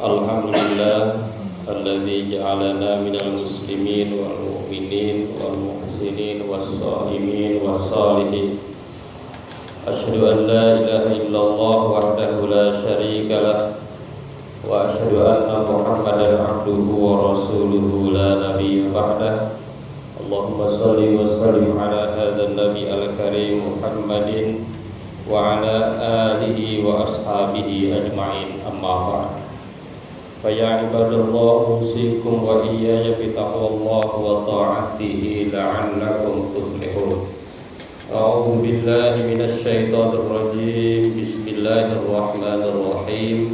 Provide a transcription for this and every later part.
Alhamdulillah alladzi ja'alana minal muslimin wal mu'minin wal muhsinin was shaimin was shalihin. Asyhadu an la ilaha illallah wahdahu la syarika lah wa asyhadu anna Muhammadan abduhu wa rasuluhu la nabiyya ba'dah. Allahumma shalli wa sallim ala hadzal nabi al-karim Muhammadin wa ala alihi wa ashabihi ajma'in, amma ba'd. Faya ibadallah usikum wa iyaya bitaqwallah wa ta'atihi la'allakum tuflihun. A'udzu billahi minasy syaithanir rajim. Bismillahirrahmanirrahim.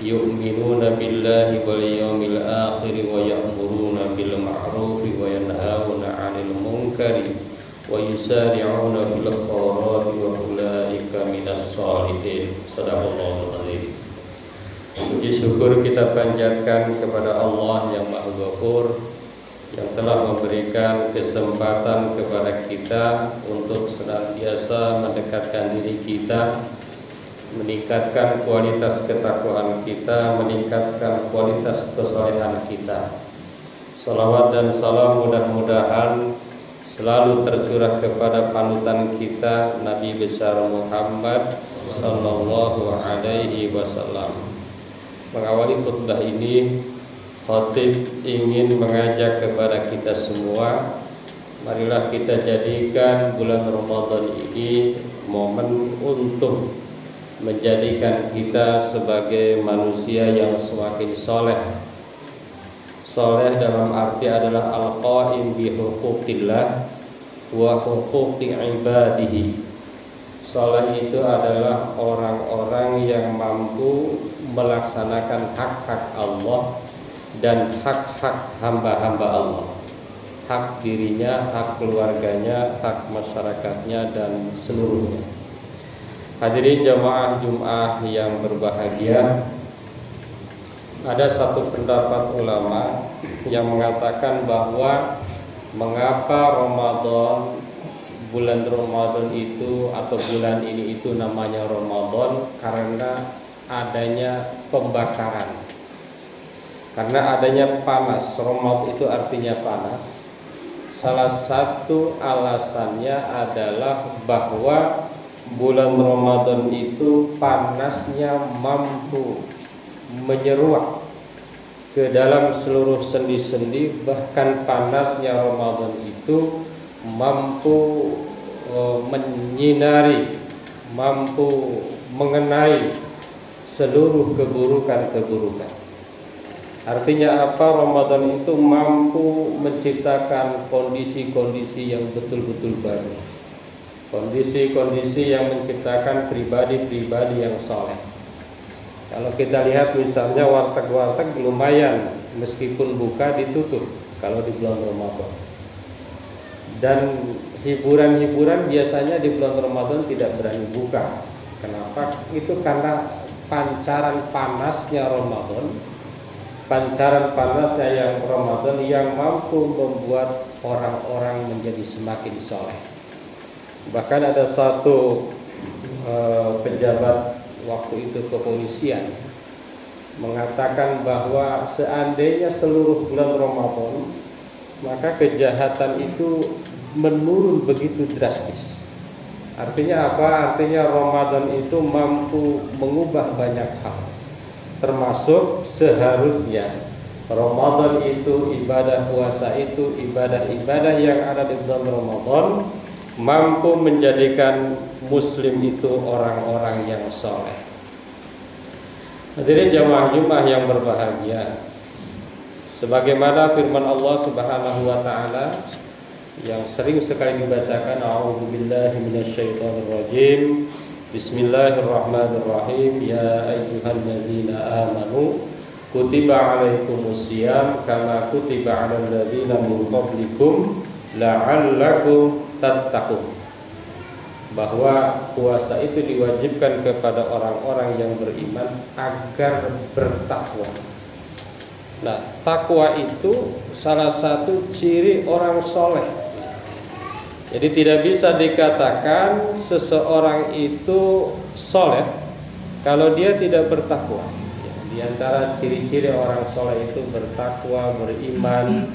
Yu'minuna billahi wal yawmil akhir wa ya'muruna bil ma'ruf wa yanhauna 'anil munkari wa yusari'una fil khairati wa ulaika minas shalihin. Shadaqallahul azim. Puji syukur kita panjatkan kepada Allah yang Maha Ghafur, yang telah memberikan kesempatan kepada kita untuk senantiasa mendekatkan diri kita, meningkatkan kualitas ketakwaan kita, meningkatkan kualitas kesolehan kita. Salawat dan salam mudah-mudahan selalu tercurah kepada panutan kita, Nabi besar Muhammad sallallahu alaihi wasallam. Mengawali khutbah ini, khatib ingin mengajak kepada kita semua, marilah kita jadikan bulan Ramadan ini momen untuk menjadikan kita sebagai manusia yang semakin soleh. Soleh dalam arti adalah al-qaim bi huquqillah wa huquqi ibadihi. Soleh itu adalah orang-orang yang mampu melaksanakan hak-hak Allah dan hak-hak hamba-hamba Allah, hak dirinya, hak keluarganya, hak masyarakatnya, dan seluruhnya. Hadirin jamaah Jumat yang berbahagia, ada satu pendapat ulama yang mengatakan bahwa mengapa bulan Ramadan itu atau bulan ini itu namanya Ramadan, karena adanya pembakaran, karena adanya panas. Ramadan itu artinya panas. Salah satu alasannya adalah bahwa bulan Ramadan itu panasnya mampu menyeruak ke dalam seluruh sendi-sendi. Bahkan panasnya Ramadan itu mampu menyinari, mampu mengenai seluruh keburukan-keburukan. Artinya apa? Ramadan itu mampu menciptakan kondisi-kondisi yang betul-betul bagus, kondisi-kondisi yang menciptakan pribadi-pribadi yang soleh. Kalau kita lihat misalnya warteg-warteg lumayan, meskipun buka ditutup kalau di bulan Ramadan. Dan hiburan-hiburan biasanya di bulan Ramadan tidak berani buka. Kenapa? Itu karena pancaran panasnya Ramadan, pancaran panasnya yang Ramadan yang mampu membuat orang-orang menjadi semakin soleh. Bahkan ada satu pejabat waktu itu kepolisian mengatakan bahwa seandainya seluruh bulan Ramadan, maka kejahatan itu menurun begitu drastis. Artinya apa? Artinya Ramadan itu mampu mengubah banyak hal, termasuk seharusnya Ramadan itu, ibadah puasa itu, ibadah-ibadah yang ada di bulan Ramadan mampu menjadikan muslim itu orang-orang yang soleh. Hadirin jamaah Jumat yang berbahagia, sebagaimana firman Allah Subhanahu wa taala yang sering sekali dibacakan, a'udzubillahi minasyaitonir rajim. Bismillahirrahmanirrahim. Ya ayyuhalladzina amanu kutiba alaikumusiyam kama kutiba alal ladzina min qablikum la'allakum tattaqun. Bahwa puasa itu diwajibkan kepada orang-orang yang beriman agar bertakwa. Nah, takwa itu salah satu ciri orang soleh. Jadi tidak bisa dikatakan seseorang itu soleh kalau dia tidak bertakwa. Di antara ciri-ciri orang soleh itu bertakwa, beriman,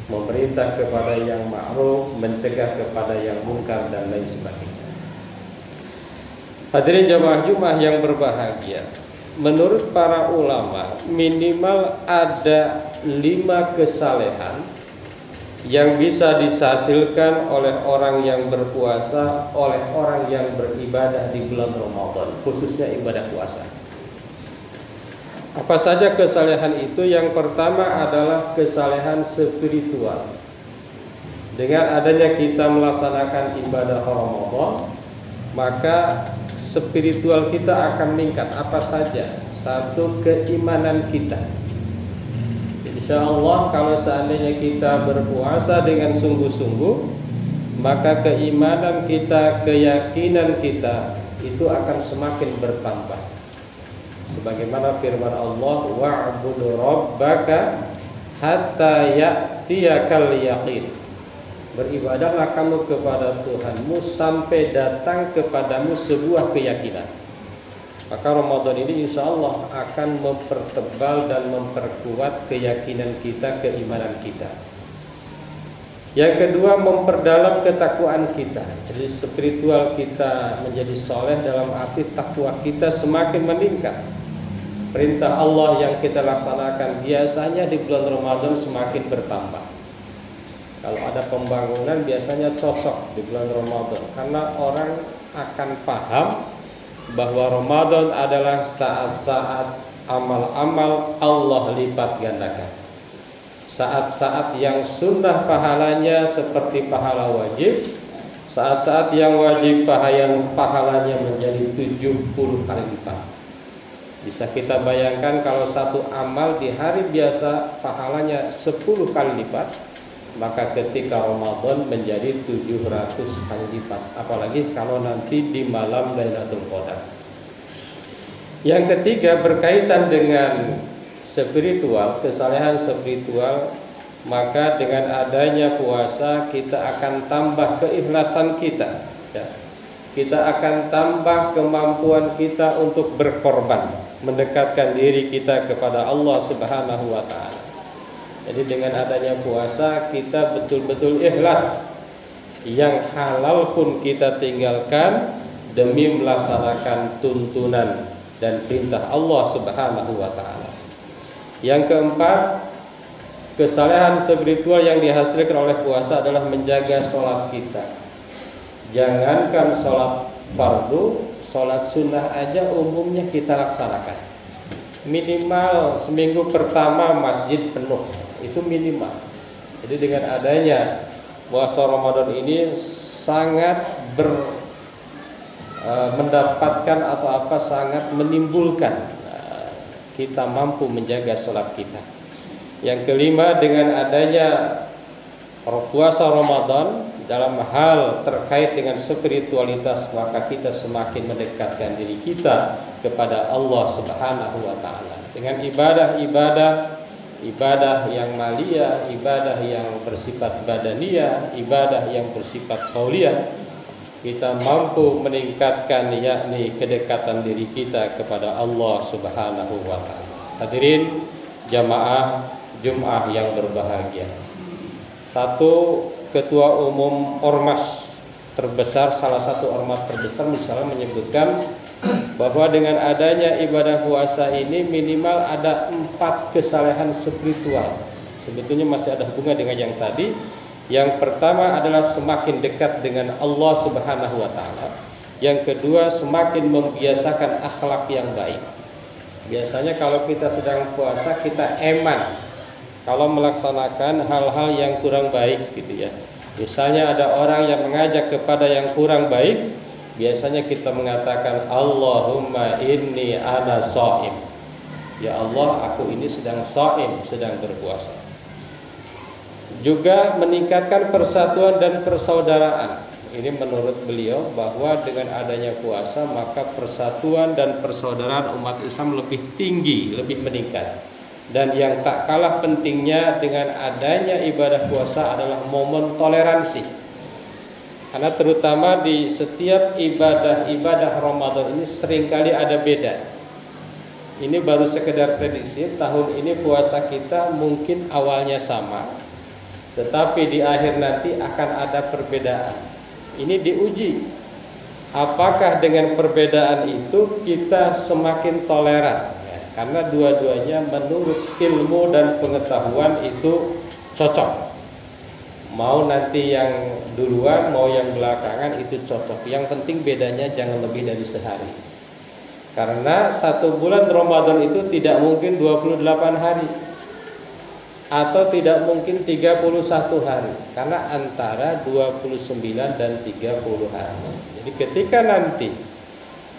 memerintah kepada yang ma'ruf, mencegah kepada yang munkar dan lain sebagainya. Hadirin jamaah Jumat yang berbahagia, menurut para ulama minimal ada 5 kesalehan yang bisa dihasilkan oleh orang yang berpuasa, oleh orang yang beribadah di bulan Ramadan, khususnya ibadah puasa. Apa saja kesalehan itu? Yang pertama adalah kesalehan spiritual. Dengan adanya kita melaksanakan ibadah Ramadan, maka spiritual kita akan meningkat. Apa saja? Satu, keimanan kita. Insya Allah kalau seandainya kita berpuasa dengan sungguh-sungguh, maka keimanan kita, keyakinan kita itu akan semakin bertambah. Sebagaimana firman Allah, wa'budu rabbaka hatta ya'tiyakal yaqin. Beribadahlah kamu kepada Tuhanmu sampai datang kepadamu sebuah keyakinan. Maka Ramadan ini insya Allah akan mempertebal dan memperkuat keyakinan kita, keimanan kita. Yang kedua, memperdalam ketakwaan kita. Jadi spiritual kita menjadi soleh dalam arti takwa kita semakin meningkat. Perintah Allah yang kita laksanakan biasanya di bulan Ramadan semakin bertambah. Kalau ada pembangunan biasanya cocok di bulan Ramadan, karena orang akan paham bahwa Ramadan adalah saat-saat amal-amal Allah lipat gandakan. Saat-saat yang sunnah pahalanya seperti pahala wajib, saat-saat yang wajib pahalanya menjadi 70 kali lipat. Bisa kita bayangkan kalau satu amal di hari biasa pahalanya 10 kali lipat, maka ketika Ramadan menjadi 700 kali lipat. Apalagi kalau nanti di malam Lailatul Qadar. Yang ketiga, berkaitan dengan spiritual, kesalehan spiritual, maka dengan adanya puasa kita akan tambah keikhlasan kita, ya. Kita akan tambah kemampuan kita untuk berkorban, mendekatkan diri kita kepada Allah Subhanahu wa ta'ala. Jadi dengan adanya puasa kita betul-betul ikhlas. Yang halal pun kita tinggalkan demi melaksanakan tuntunan dan perintah Allah Subhanahu wa ta'ala. Yang keempat, kesalehan spiritual yang dihasilkan oleh puasa adalah menjaga sholat kita. Jangankan sholat fardu, sholat sunnah aja umumnya kita laksanakan. Minimal seminggu pertama masjid penuh, itu minimal. Jadi dengan adanya puasa Ramadan ini sangat mendapatkan atau sangat menimbulkan kita mampu menjaga sholat kita. Yang kelima, dengan adanya puasa Ramadan dalam hal terkait dengan spiritualitas, maka kita semakin mendekatkan diri kita kepada Allah Subhanahu wa ta'ala dengan ibadah yang maliyah, ibadah yang bersifat badaniyah, ibadah yang bersifat qauliyah. Kita mampu meningkatkan yakni kedekatan diri kita kepada Allah Subhanahu wa ta'ala. Hadirin jamaah Jumat yang berbahagia. Satu, Ketua Umum Ormas terbesar, salah satu ormas terbesar misalnya menyebutkan bahwa dengan adanya ibadah puasa ini minimal ada 4 kesalehan spiritual. Sebetulnya masih ada hubungan dengan yang tadi. Yang pertama adalah semakin dekat dengan Allah Subhanahu wa ta'ala. Yang kedua, semakin membiasakan akhlak yang baik. Biasanya kalau kita sedang puasa kita eman kalau melaksanakan hal-hal yang kurang baik gitu ya. Misalnya ada orang yang mengajak kepada yang kurang baik, biasanya kita mengatakan Allahumma inni ana shaim. Ya Allah, aku ini sedang shaim, sedang berpuasa. Juga meningkatkan persatuan dan persaudaraan. Ini menurut beliau bahwa dengan adanya puasa maka persatuan dan persaudaraan umat Islam lebih tinggi, lebih meningkat. Dan yang tak kalah pentingnya dengan adanya ibadah puasa adalah momen toleransi. Karena terutama di setiap ibadah Ramadan ini seringkali ada beda. Ini baru sekedar prediksi. Tahun ini puasa kita mungkin awalnya sama, tetapi di akhir nanti akan ada perbedaan. Ini diuji. Apakah dengan perbedaan itu kita semakin toleran? Ya, karena dua-duanya menurut ilmu dan pengetahuan itu cocok. Mau nanti yang duluan, mau yang belakangan itu cocok. Yang penting bedanya jangan lebih dari sehari. Karena 1 bulan Ramadan itu tidak mungkin 28 hari atau tidak mungkin 31 hari, karena antara 29 dan 30 hari. Jadi ketika nanti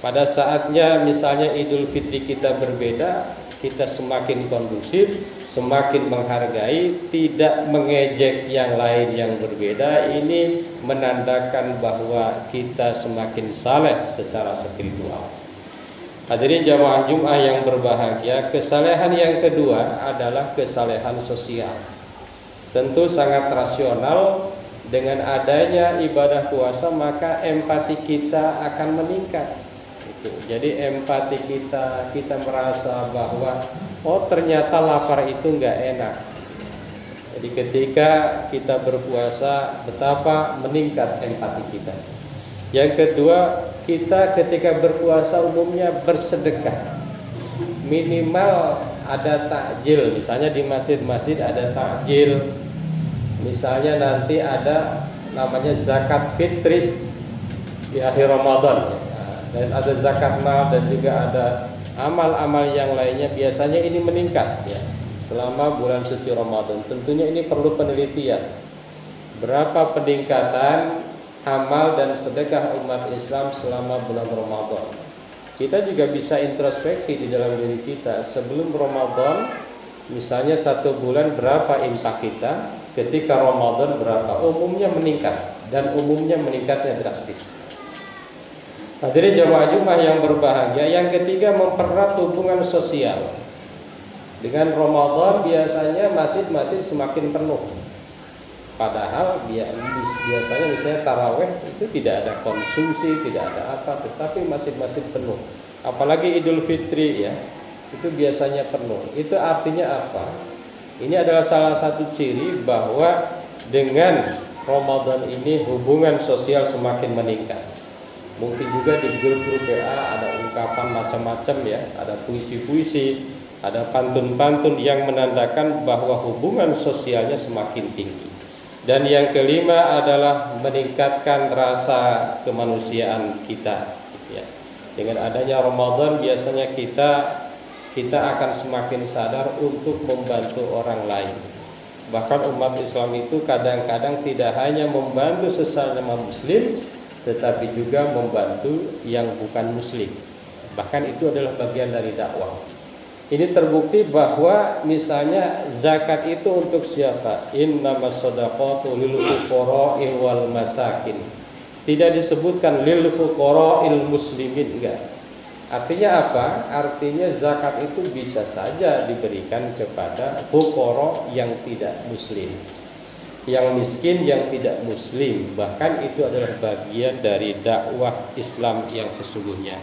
pada saatnya misalnya Idul Fitri kita berbeda, kita semakin kondusif, semakin menghargai, tidak mengejek yang lain yang berbeda. Ini menandakan bahwa kita semakin saleh secara spiritual. Hadirin jamaah Jum'ah yang berbahagia, kesalehan yang kedua adalah kesalehan sosial. Tentu sangat rasional, dengan adanya ibadah puasa maka empati kita akan meningkat. Jadi empati kita merasa bahwa oh ternyata lapar itu nggak enak. Jadi ketika kita berpuasa betapa meningkat empati kita. Yang kedua, kita ketika berpuasa umumnya bersedekah. Minimal ada takjil, misalnya di masjid-masjid ada takjil. Misalnya nanti ada namanya zakat fitri di akhir Ramadan, dan ada zakat mal, dan juga ada amal-amal yang lainnya. Biasanya ini meningkat ya selama bulan suci Ramadan. Tentunya ini perlu penelitian. Berapa peningkatan amal dan sedekah umat Islam selama bulan Ramadan? Kita juga bisa introspeksi di dalam diri kita. Sebelum Ramadan, misalnya 1 bulan berapa infak kita, ketika Ramadan berapa? Umumnya meningkat, dan umumnya meningkatnya drastis. Hadirin jamaah Jumat yang berbahagia, yang ketiga mempererat hubungan sosial. Dengan Ramadan biasanya masjid-masjid semakin penuh. Padahal biasanya misalnya taraweh itu tidak ada konsumsi, tidak ada apa, tetapi masjid-masjid penuh. Apalagi Idul Fitri ya, itu biasanya penuh. Itu artinya apa? Ini adalah salah satu ciri bahwa dengan Ramadan ini hubungan sosial semakin meningkat. Mungkin juga di grup-grup WA ada ungkapan macam-macam ya, ada puisi-puisi, ada pantun-pantun yang menandakan bahwa hubungan sosialnya semakin tinggi. Dan yang kelima adalah meningkatkan rasa kemanusiaan kita ya. Dengan adanya Ramadan biasanya kita akan semakin sadar untuk membantu orang lain. Bahkan umat Islam itu kadang-kadang tidak hanya membantu sesama muslim, tetapi juga membantu yang bukan muslim. Bahkan itu adalah bagian dari dakwah. Ini terbukti bahwa misalnya zakat itu untuk siapa? Innamas shadaqatu lil fuqara'il wal masakin. Tidak disebutkan lil fuqara'il muslimin, enggak. Artinya apa? Artinya zakat itu bisa saja diberikan kepada fuqara yang tidak muslim, yang miskin, yang tidak muslim. Bahkan itu adalah bagian dari dakwah Islam yang sesungguhnya.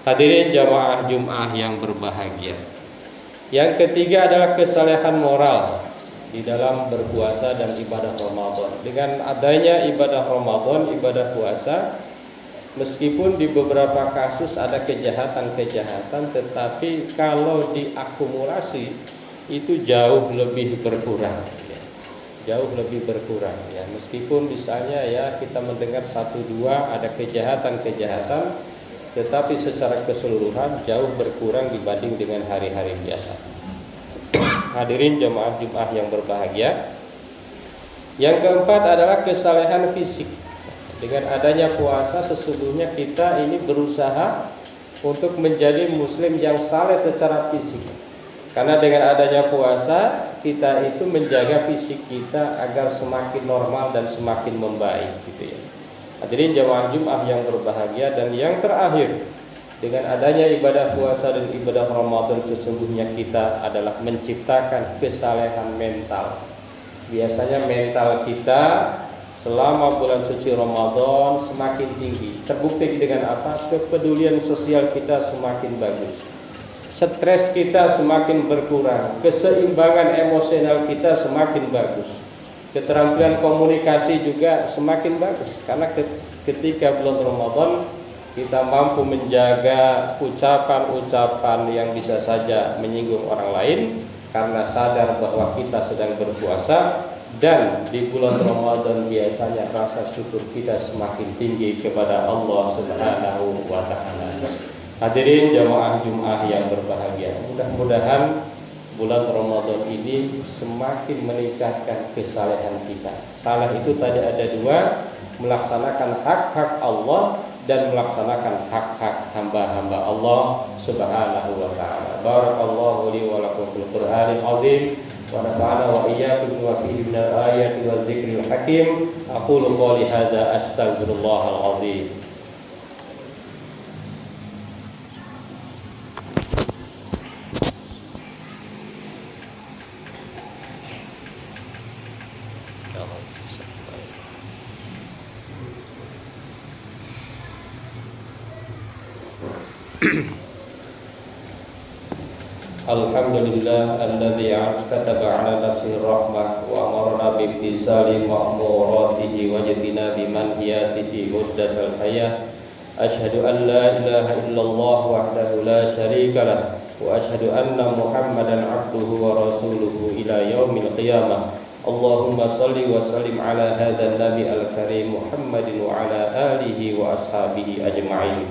Hadirin jamaah Jum'ah yang berbahagia, yang ketiga adalah kesalehan moral di dalam berpuasa dan ibadah Ramadan. Dengan adanya ibadah Ramadan, ibadah puasa, meskipun di beberapa kasus ada kejahatan-kejahatan, tetapi kalau diakumulasi itu jauh lebih berkurang ya. Jauh lebih berkurang ya. Meskipun misalnya ya kita mendengar 1-2 ada kejahatan-kejahatan, tetapi secara keseluruhan jauh berkurang dibanding dengan hari-hari biasa. Hadirin jamaah Jumat yang berbahagia, yang keempat adalah kesalehan fisik. Dengan adanya puasa sesungguhnya kita ini berusaha untuk menjadi muslim yang saleh secara fisik. Karena dengan adanya puasa kita itu menjaga fisik kita agar semakin normal dan semakin membaik gitu ya. Hadirin jamaah Jumat yang berbahagia, dan yang terakhir, dengan adanya ibadah puasa dan ibadah Ramadan sesungguhnya kita adalah menciptakan kesalehan mental. Biasanya mental kita selama bulan suci Ramadan semakin tinggi. Terbukti dengan apa? Kepedulian sosial kita semakin bagus. stres kita semakin berkurang, keseimbangan emosional kita semakin bagus, keterampilan komunikasi juga semakin bagus. Karena ketika bulan Ramadan kita mampu menjaga ucapan-ucapan yang bisa saja menyinggung orang lain karena sadar bahwa kita sedang berpuasa. Dan di bulan Ramadan biasanya rasa syukur kita semakin tinggi kepada Allah Subhanahu wa Ta'ala. Hadirin jamaah Jumat yang berbahagia, mudah-mudahan bulan Ramadan ini semakin meningkatkan kesalehan kita. Salah itu tadi ada dua, melaksanakan hak-hak Allah dan melaksanakan hak-hak hamba-hamba Allah Subhanahu wa Ta'ala. Barakallahu li wa lakum fil Qur'anil azim. Wa nafa'ana wa iyyakum bima fihi minal ayati wal dzikril hakim. Aqulu qouli hadza astaghfirullahal azim. Alhamdulillah alladzi kataba ala nafsihi rahmah wa amarna bi imtisali ma'muratihi wa jitinabi manhiyatihi muddatal hayah. Asyhadu an la ilaha illallah wahdahu la syarika lah wa asyhadu anna Muhammadan abduhu wa rasuluhu ila yaumil qiyamah. Allahumma salli wa sallim ala hadzal nabi al-karim Muhammadin wa ala alihi wa ashabihi ajma'in.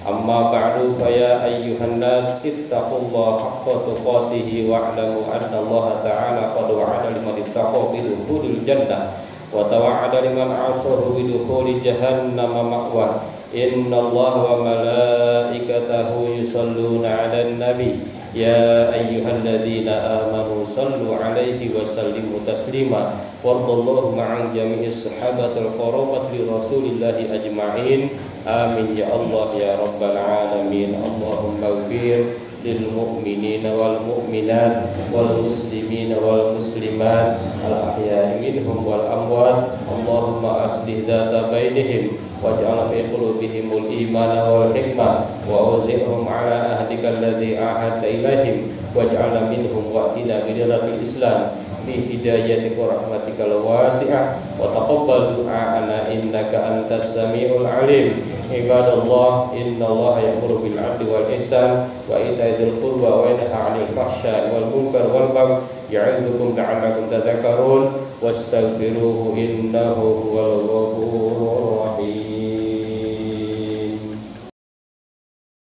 Amma ba'du fa ya ayyuhan nas ittaqullaha haqqa tuqatih wa'lamu anna Allah ta'ala qad wa'ada liman ittaqa bi dukhulil jannah wa tawa'ada liman 'asahu bi dukhuli jahannam ma'wa. Innallaha wa malaikatahu yusalluna 'alan nabi ya ayyuhalladzina amanu sallu 'alaihi wa sallimu taslima. Warḍallahu ma'an jami'is sahabatil qarabat li rasulillahi ajma'in. Amin ya Allah ya Rabbal alamin. Allahumma ighfir lil mu'minina wal mu'minat wal muslimina wal muslimat al ahya'i minhum wal amwat. Allahumma aslih dzata bainihim waj'al fi qulubihimul imana wal hikmah wa awzi'hum ala ahdika alladzi ahadta ilaihim waj'alna minhum wa'tina bi ridhatil islam bi hidayatika wa rahmatikal wasi'ah wa taqabbal du'a'ana innaka antas samiul alim. Ibadallah, innallaha ya'muru bil 'adli wal ihsan wa ita'i dzil qurba wa yanha 'anil fahsya'i wal munkar wal baghi ya'idzukum la'allakum tadhakkarun wastaghfiruhu innahu huwal ghafurur rahim.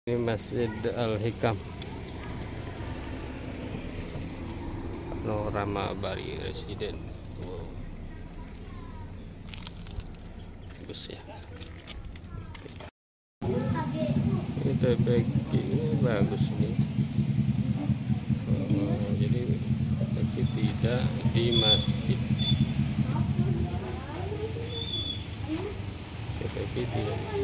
Ini Masjid Al-Hikam Panorama Bari Residen. Wow. Bagus ya. Ini TPG ini bagus ini. Jadi TPG tidak di masjid. TPG tidak.